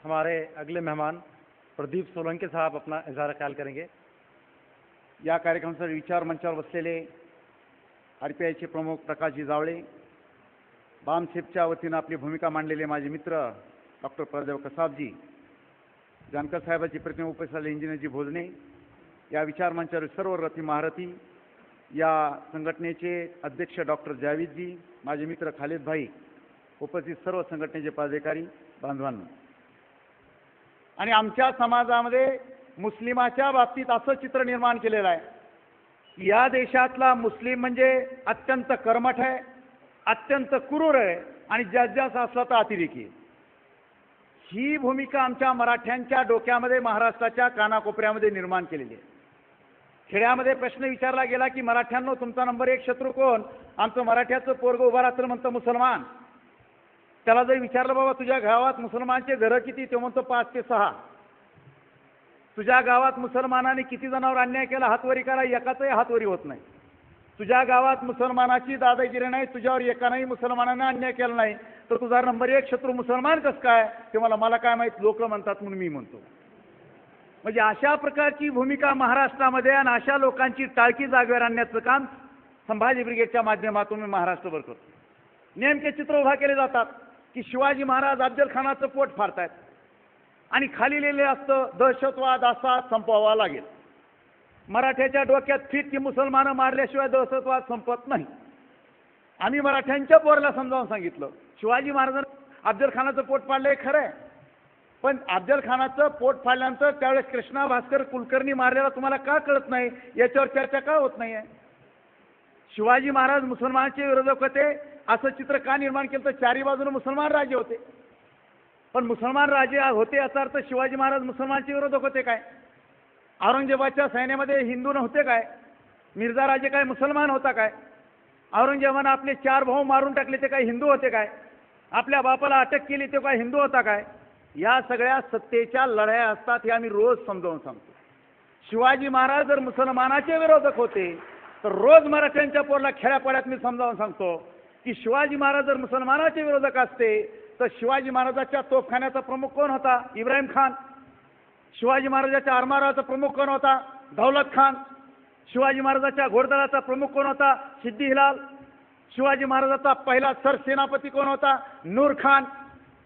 हमारे अगले मेहमान प्रदीप सोलंकी साहब अपना इजहार ख्याल करेंगे। या कार्यक्रमासाठी विचार मंचावर बसलेले आरपीआयचे प्रमुख प्रकाशजी जावळे, बामसेपच्या वतीनं आपली भूमिका मांडलेले माझे मित्र डॉक्टर प्रदेव कसाबजी, जानकर साहेबांची प्रतिमा उपस्थित इंजिनियरजी भोजने, या विचार मंचावर सर्व रथी महारथी, या संघटनेचे अध्यक्ष डॉक्टर जावेदजी, माझे मित्र खालिद भाई, उपस्थित सर्व संघटनेचे पदाधिकारी बांधवांनो, आणि आमच्या समाजामध्ये मुस्लिमाच्या बाबतीत असं चित्र निर्माण केलेलं आहे की या देशातला मुस्लिम म्हणजे अत्यंत कर्मठ आहे, अत्यंत क्रूर आहे आणि जास्त असला तर अतिरेकी. ही भूमिका आमच्या मराठ्यांच्या डोक्यामध्ये महाराष्ट्राच्या कानाकोपऱ्यामध्ये निर्माण केलेली आहे. खेड्यामध्ये प्रश्न विचारला गेला की मराठ्यांनो तुमचा नंबर 1 शत्रू कोण? आमचं मराठ्याचं पोरगं उभा राहतं म्हणतं मुसलमान. त्याला जर विचारलं बाबा तुझ्या गावात मुसलमानचे घरं किती, ते म्हणतो 5 ते 6. तुझ्या गावात मुसलमानांनी किती जणांवर अन्याय केला हातवरी करा, एकाचाही हातवरी होत नाही. तुझ्या गावात मुसलमानाची दादागिरी नाही, तुझ्यावर एकानाही मुसलमानांना अन्याय केला नाही, तर तुझा नंबर 1 शत्रू मुसलमान कसं काय? ते मला काय माहीत, लोक म्हणतात म्हणून मी म्हणतो. म्हणजे अशा प्रकारची भूमिका महाराष्ट्रामध्ये आणि अशा लोकांची टाळकी जागेवर आणण्याचं काम संभाजी ब्रिगेडच्या माध्यमातून मी महाराष्ट्रभर करतो. नेमके चित्र उभा केले जातात की शिवाजी महाराज अफजल खानाचं पोट फाडतायत आणि खाली लिहिलेलं असतं दहशतवाद असा संपवावा लागेल. मराठ्याच्या डोक्यात फिट की मुसलमानं मारल्याशिवाय दहशतवाद संपत नाही. आम्ही मराठ्यांच्या पोराला समजावून सांगितलं शिवाजी महाराजांनी अफजल खानाचं पोट फाडलंय खरं आहे, पण अफजल खानाचं पोट फाडल्यानंतर त्यावेळेस कृष्णा भास्कर कुलकर्णी मारलेला तुम्हाला का कळत नाही, याच्यावर चर्चा का होत नाही आहे? शिवाजी महाराज मुसलमानांचे विरोधक होते असं चित्र का निर्माण केलं? तर चारी बाजूने मुसलमान राजे होते, पण मुसलमान राजे होते याचा अर्थ शिवाजी महाराज मुसलमानांचे विरोधक होते काय? औरंगजेबाच्या सैन्यामध्ये हिंदू नव्हते काय? मिर्झा राजे काय मुसलमान होता काय? औरंगजेबानं आपले 4 भाऊ मारून टाकले ते काय हिंदू होते काय? आपल्या बापाला अटक केली ते काय हिंदू होता काय? या सगळ्या सत्तेच्या लढाया असतात हे आम्ही रोज समजावून सांगतो. शिवाजी महाराज जर मुसलमानाचे विरोधक होते तर रोज मराठ्यांच्या पोरला खेड्यापाड्यात मी समजावून सांगतो की शिवाजी महाराज जर मुसलमानाचे विरोधक असते तर शिवाजी महाराजाच्या तोफखान्याचा प्रमुख कोण होता? इब्राहिम खान. शिवाजी महाराजाच्या आरमाराचा प्रमुख कोण होता? दौलत खान. शिवाजी महाराजाच्या घोडदळाचा प्रमुख कोण होता? सिद्दी हिलाल. शिवाजी महाराजाचा पहिला सरसेनापती कोण होता? नूर खान.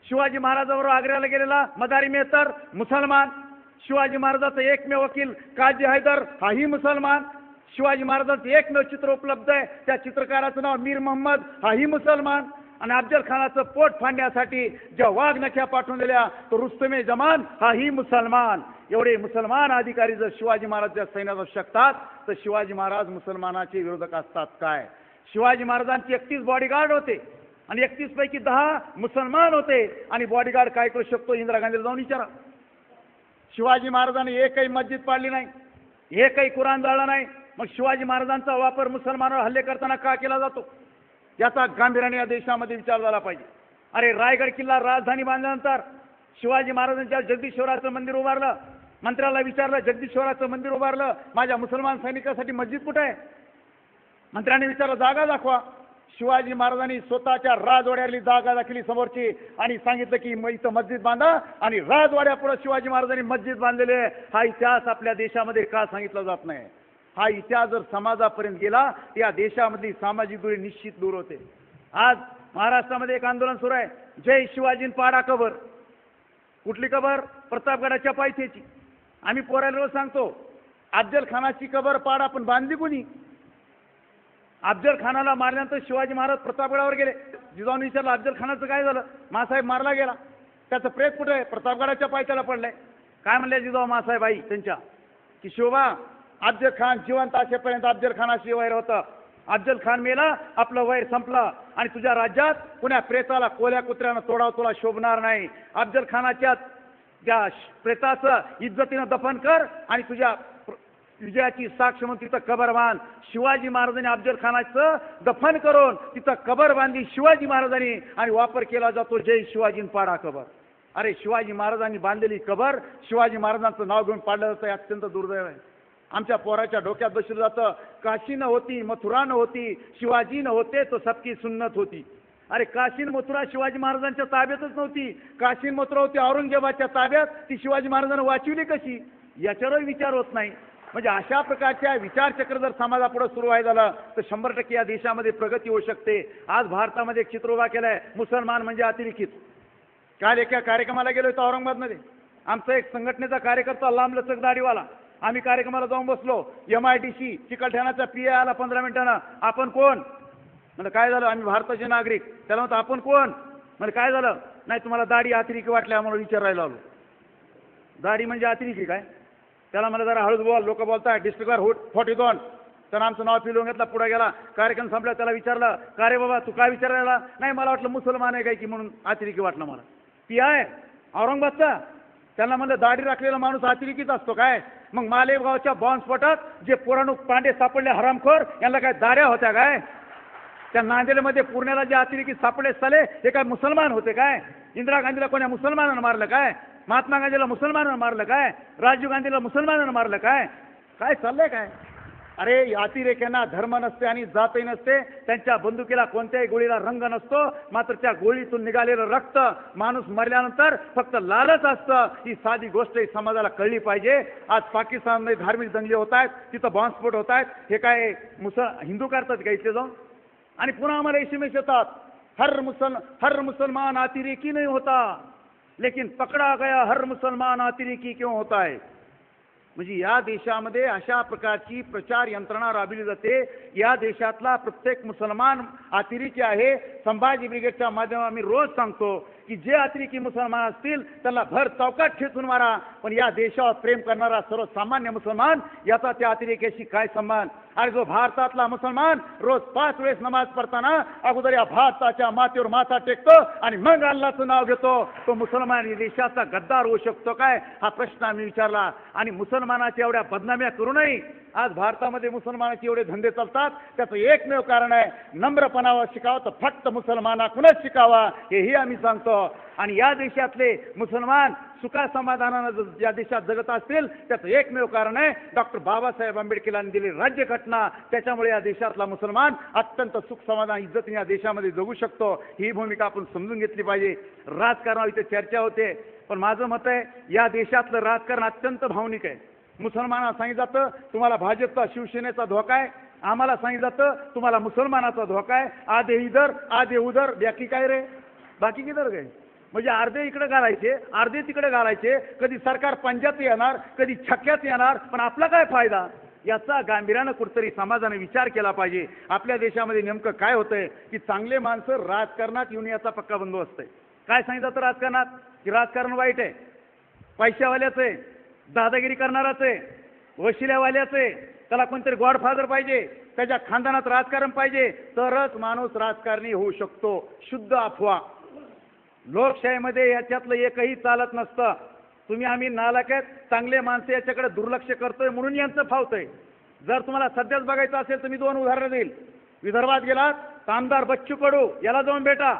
शिवाजी महाराजाबरोबर आग्र्याला गेलेला मदारी मेहतर मुसलमान. शिवाजी महाराजाचा एकमेव वकील काजी हैदर हाही मुसलमान. शिवाजी महाराजांचं एकमेव चित्र उपलब्ध आहे, त्या चित्रकाराचं नाव मीर मोहम्मद हाही मुसलमान. आणि अफजल खानाचं पोट फाडण्यासाठी ज्या वाघनख्या पाठवून दिल्या तो रुस्तमे जमान हाही मुसलमान. एवढे मुसलमान अधिकारी जर शिवाजी महाराजांच्या सैन्यात असू शकतात तर शिवाजी महाराज मुसलमानाचे विरोधक असतात काय? शिवाजी महाराजांची 31 बॉडीगार्ड होते आणि 31 पैकी 10 मुसलमान होते. आणि बॉडीगार्ड काय करू शकतो इंदिरा गांधीला जाऊन विचारा. शिवाजी महाराजांनी एकही मस्जिद पाडली नाही, एकही कुराण जाळला नाही. मग शिवाजी महाराजांचा वापर मुसलमानावर हल्ले करताना का केला जातो याचा गांभीर्याने या देशामध्ये विचार झाला पाहिजे. अरे रायगड किल्ला राजधानी बांधल्यानंतर शिवाजी महाराजांच्या जगदीश्वराचं मंदिर उभारलं. मंत्र्याला विचारलं जगदीश्वराचं मंदिर उभारलं, माझ्या मुसलमान सैनिकासाठी मस्जिद कुठे आहे? मंत्र्यांनी विचारलं जागा दाखवा. शिवाजी महाराजांनी स्वतःच्या राजवाड्यातली जागा दाखवली समोरची आणि सांगितलं की इथं मस्जिद बांधा, आणि राजवाड्यापुढे शिवाजी महाराजांनी मस्जिद बांधलेली आहे. हा इतिहास आपल्या देशामध्ये का सांगितला जात नाही? हा इतिहास जर समाजापर्यंत गेला या देशामधली सामाजिक दुरी निश्चित दूर होते. आज महाराष्ट्रामध्ये एक आंदोलन सुरू आहे, जय शिवाजी पाडा कबर. कुठली कबर? प्रतापगडाच्या पायथ्याची. आम्ही पोराला रोज सांगतो अफजल खानाची कबर पाडा, पण बांधली कोणी? अफजल खानाला मारल्यानंतर शिवाजी महाराज प्रतापगडावर गेले. जिजाऊन विचारलं अफजल खानाचं काय झालं? मासाहेब मारला गेला. त्याचं प्रेत कुठे आहे? प्रतापगडाच्या पायथ्याला पडलंय. काय म्हणले जिजाऊ मासाहेब आई त्यांच्या की शिवबा अफजल खान जिवंत असेपर्यंत अफजल खानाशी वैर होतं. अफजल खान मेला, आपलं वैर संपलं आणि तुझ्या राज्यात कुण्या प्रेताला कोल्या कुत्र्यानं तोडाव तुला शोभणार नाही. अफजल खानाच्या त्या प्रेताचं इज्जतीनं दफन कर आणि तुझ्या विजयाची साक्ष म्हणून तिथं कबर बांध. शिवाजी महाराजांनी अफजल खानाचं दफन करून तिथं कबर बांधली शिवाजी महाराजांनी, आणि वापर केला जातो जय शिवाजी पाडा कबर. अरे शिवाजी महाराजांनी बांधलेली कबर शिवाजी महाराजांचं नाव घेऊन पाडलं जातं, हे अत्यंत दुर्दैव आहे. आमच्या पोराच्या डोक्यात बसलं जातं काशी न होती, मथुरा न होती, शिवाजी न होते तो सबकी सुन्नत होती. अरे काशीन मथुरा शिवाजी महाराजांच्या ताब्यातच नव्हती. काशीन मथुरा होती औरंगजेबाच्या ताब्यात, ती शिवाजी महाराजांना वाचवली कशी, याच्यावरही विचार होत नाही. म्हणजे अशा प्रकारच्या विचारचक्र जर समाजापुढे सुरू व्हायला झालं तर 100% या देशामध्ये प्रगती होऊ शकते. आज भारतामध्ये एक चित्र उभा केलंय, मुसलमान म्हणजे अतिरेकीच. काल एका कार्यक्रमाला गेलो होतो औरंगाबादमध्ये. आमचा एक संघटनेचा कार्यकर्ता लांबलचक दाढीवाला, आम्ही कार्यक्रमाला जाऊन बसलो. MIDC चिकलठाण्याचा PA आला 15 मिनिटांना. आपण कोण? म्हणजे काय झालं? आम्ही भारताचे नागरिक. त्याला म्हणतो आपण कोण? म्हणजे काय झालं? नाही तुम्हाला दाढी अतिरेकी वाटल्या म्हणून विचारायला आलो. दाढी म्हणजे अतिरेकी काय? त्याला मला जरा हळूच बोल, लोक बोलताय. डिस्ट्रिक्टवर 42. त्यानं आमचं नाव पिलवून घेतला, पुढे गेला. कार्यक्रम संपला, त्याला विचारलं का रे बाबा तू काय विचारायला? नाही मला वाटलं मुसलमान आहे काय की म्हणून अतिरेकी वाटलं मला. PI औरंगाबादचा. त्यांना म्हणलं दाढी राखलेला माणूस अतिरेकीच असतो काय? मग मालेगावच्या बॉम्बस्फोटात जे पुराणूक पांडे सापडले हरामखोर, यांना काय दाढ्या होत्या काय? त्या नांदेडमध्ये पुण्याला जे अतिरेकी सापडले साले हे काय मुसलमान होते काय? इंदिरा गांधीला कोण्या मुसलमानानं मारलं काय? महात्मा गांधीला मुसलमानानं मारलं काय? राजीव गांधीला मुसलमानानं मारलं काय? काय चाललंय काय? अरे अतिरेक्यांना धर्म नसते आणि जातही नसते. त्यांच्या बंदुकीला कोणत्याही गोळीला रंग नसतो. मात्र त्या गोळीतून निघालेलं रक्त माणूस मरल्यानंतर फक्त लालच असतं. ही साधी गोष्ट ही समाजाला कळली पाहिजे. आज पाकिस्तानमध्ये धार्मिक दंगली होत आहेत, तिथं बॉम्बस्फोट होत आहेत. हे काय हिंदू करतात का इथे जाऊन? आणि पुन्हा आम्हाला SMS येतात, हर मुसलमान अतिरेकी नहीं होता, लेकिन पकड़ा गया हर मुसलमान अतिरेकी क्यों होता है. म्हणजे या देशामध्ये अशा प्रकारची प्रचार यंत्रणा राबविली जाते. या देशातला प्रत्येक मुसलमान अतिरेकी आहे. संभाजी ब्रिगेडच्या माध्यमातून आम्ही रोज सांगतो की जे अतिरेकी मुसलमान असतील त्यांना भर चौकात खेचून मारा. पण या देशावर प्रेम करणारा सर्वसामान्य मुसलमान याचा त्या अतिरेक्याशी काय संबंध? आणि जो भारतातला मुसलमान रोज 5 वेळेस नमाज पडताना अगोदर या भारताच्या मातीवर माथा टेकतो आणि मग अल्लाचं नाव घेतो, तो मुसलमान या देशाचा गद्दार होऊ शकतो काय? हा प्रश्न आम्ही विचारला. आणि मुसलमानाच्या एवढ्या बदनाम्या करूनही आज भारतामध्ये मुसलमानाचे एवढे धंदे चालतात. त्याचं एकमेव कारण आहे, नम्रपणावर शिकावं तर फक्त मुसलमानाकडूनच शिकावा, हेही आम्ही सांगतो. आणि या देशातले मुसलमान सुखा समाधानानं या देशात जगत असतील त्याचं एकमेव कारण आहे डॉक्टर बाबासाहेब आंबेडकरांनी दिलेली राज्यघटना. त्याच्यामुळे या देशातला मुसलमान अत्यंत सुख समाधान इज्जतीने या देशामध्ये जगू शकतो. ही भूमिका आपण समजून घेतली पाहिजे. राजकारणावर इथे चर्चा होते, पण माझं मत आहे या देशातलं राजकारण अत्यंत भावनिक आहे. मुसलमानांना सांगितलं जातं तुम्हाला भाजपचा शिवसेनेचा धोका आहे, आम्हाला सांगितलं जातं तुम्हाला मुसलमानाचा धोका आहे. आधे इधर आधे उधर, बाकी काय रे? बाकी किधर गए? म्हणजे अर्धे इकडे घालायचे अर्धे तिकडे घालायचे. कधी सरकार पंजात येणार, कधी छक्क्यात येणार, पण आपला काय फायदा? याचा गांभीर्यानं कुठतरी समाजाने विचार केला पाहिजे. आपल्या देशामध्ये नेमकं काय होतंय की चांगले माणसं राजकारणात येऊन याचा पक्का बंदोबस्त आहे. काय सांगितलं तर राजकारणात की राजकारण वाईट आहे, पैशावाल्याचं आहे, दादागिरी करणाराच आहे, वशिल्यावाल्याचं आहे, त्याला कोणतरी गॉडफादर पाहिजे, त्याच्या खानदानात राजकारण पाहिजे तरच माणूस राजकारणी होऊ शकतो. शुद्ध अफवा. लोकशाहीमध्ये याच्यातलं एकही चालत नसतं. तुम्ही आम्ही नालायक आहेत, चांगले माणसं याच्याकडे दुर्लक्ष करतोय म्हणून यांचं फावतंय. जर तुम्हाला सध्याच बघायचं असेल तर मी 2 उदाहरणं देईल. विदर्भात गेलात तर आमदार बच्चू कडू याला जाऊन भेटा,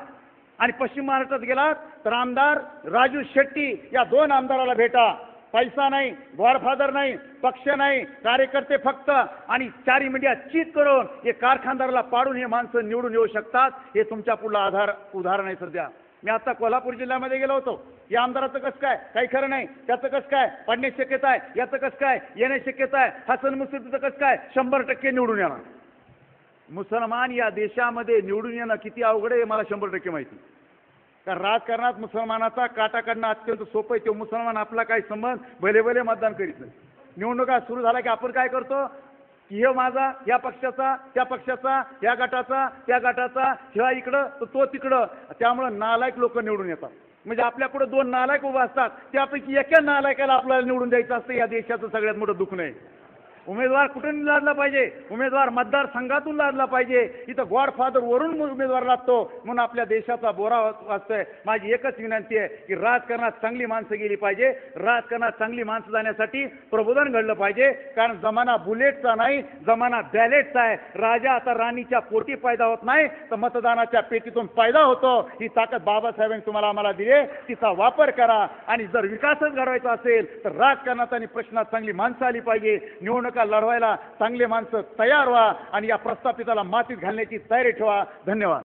आणि पश्चिम महाराष्ट्रात गेलात तर आमदार राजू शेट्टी या 2 आमदाराला भेटा. पैसा नाही, गॉडफादर नाही, पक्ष नाही, कार्यकर्ते फक्त, आणि 4 मीडिया चीट करून हे कारखानदाराला पाडून हे माणसं निवडून येऊ शकतात. हे तुमच्या पुढलं उदाहरण आहे. सध्या मी आता कोल्हापूर जिल्ह्यामध्ये गेलो होतो. या आमदाराचं कसं काय? काही खरं नाही. त्याचं कसं काय? पडण्याची शक्यता आहे. याचं कसं काय? येण्याची शक्यता आहे. हसन मुश्रीफचं कसं काय? 100% निवडून येणार. मुसलमान या देशामध्ये निवडून येणं किती अवघड आहे मला 100% माहिती. कारण राजकारणात मुसलमानाचा काटा काढणं अत्यंत सोपं आहे. तो मुसलमान आपला काही संबंध भले भले मतदान करीत नाही. निवडणुका सुरू झाला की आपण काय करतो की हे माझा, या पक्षाचा, त्या पक्षाचा, या गटाचा, त्या गटाचा, ह्या इकडं तर तो तिकडं. त्यामुळं नालायक लोक निवडून येतात. म्हणजे आपल्या पुढे 2 नालायक उभा असतात, त्यापैकी एका नालायकाला आपल्याला निवडून द्यायचं असतं. या देशाचं सगळ्यात मोठं दुःख नाही. उमेदवार कुठून लादला पाहिजे? उमेदवार मतदारसंघातून लादला पाहिजे. इथं गॉडफादर वरून उमेदवार लागतो म्हणून आपल्या देशाचा बोरा वाचतोय. माझी एकच विनंती आहे की राजकारणात चांगली माणसं गेली पाहिजे. राजकारणात चांगली माणसं जाण्यासाठी प्रबोधन घडलं पाहिजे. कारण जमाना बुलेटचा नाही, जमाना बॅलेटचा आहे. राजा आता राणीच्या पोटी पैदा होत नाही तर मतदानाच्या पेटीतून पैदा होतो. ही ताकद बाबासाहेबांनी तुम्हाला आम्हाला दिली आहे, तिचा वापर करा. आणि जर विकासच घडवायचा असेल तर राजकारणात आणि प्रश्नात चांगली माणसं आली पाहिजे. निवडणूक लढवायला चांगले माणसं तयार व्हा आणि या प्रस्थापिताला मातीत घालण्याची तयारी ठेवा. धन्यवाद.